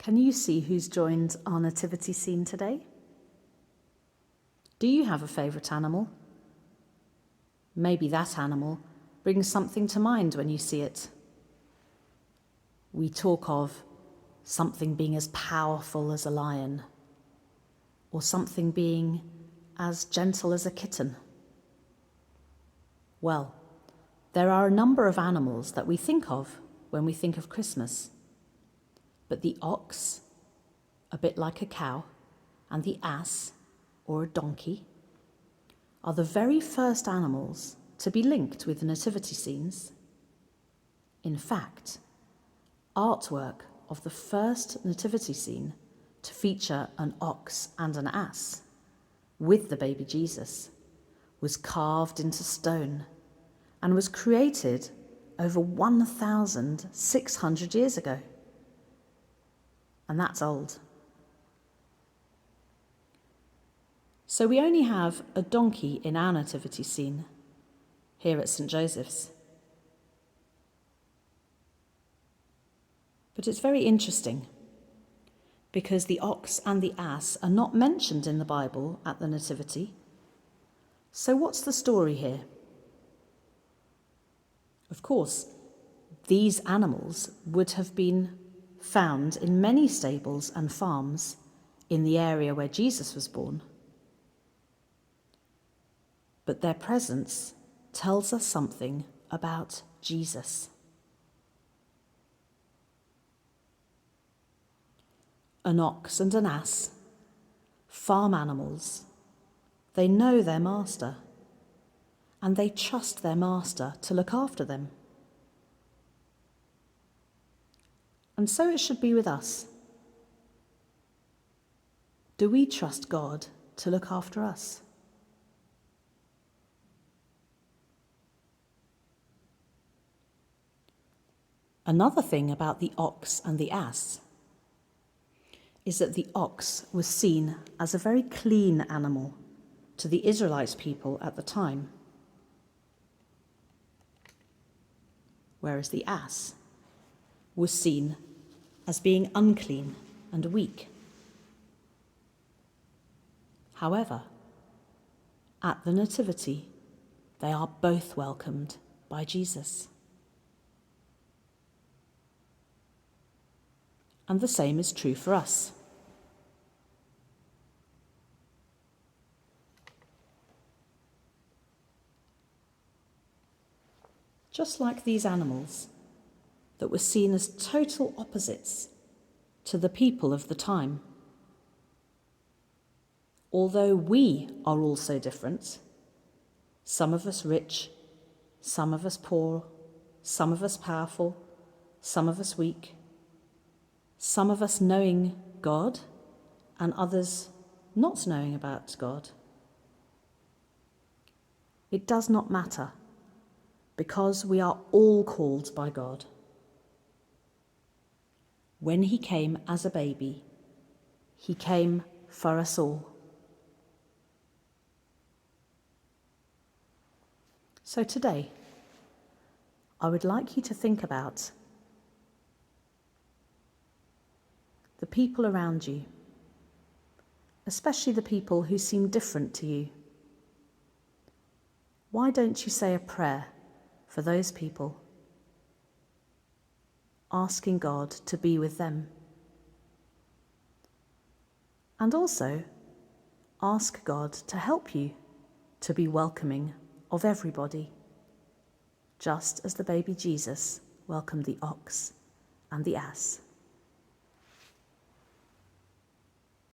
Can you see who's joined our nativity scene today? Do you have a favourite animal? Maybe that animal brings something to mind when you see it. We talk of something being as powerful as a lion, or something being as gentle as a kitten. Well, there are a number of animals that we think of when we think of Christmas. But the ox, a bit like a cow, and the ass, or a donkey, are the very first animals to be linked with the nativity scenes. In fact, artwork of the first nativity scene to feature an ox and an ass with the baby Jesus was carved into stone and was created over 1,600 years ago. And that's old. So we only have a donkey in our nativity scene here at St. Joseph's. But it's very interesting because the ox and the ass are not mentioned in the Bible at the nativity. So what's the story here? Of course, these animals would have been found in many stables and farms in the area where Jesus was born. But their presence tells us something about Jesus. An ox and an ass, farm animals, they know their master, and they trust their master to look after them. And so it should be with us. Do we trust God to look after us? Another thing about the ox and the ass is that the ox was seen as a very clean animal to the Israelite people at the time, whereas the ass was seen as being unclean and weak. However, at the Nativity, they are both welcomed by Jesus. And the same is true for us. Just like these animals that were seen as total opposites to the people of the time. Although we are all so different, some of us rich, some of us poor, some of us powerful, some of us weak, some of us knowing God and others not knowing about God. It does not matter, because we are all called by God. When he came as a baby, he came for us all. So today, I would like you to think about the people around you, especially the people who seem different to you. Why don't you say a prayer for those people, asking God to be with them? And also, ask God to help you to be welcoming of everybody, just as the baby Jesus welcomed the ox and the ass.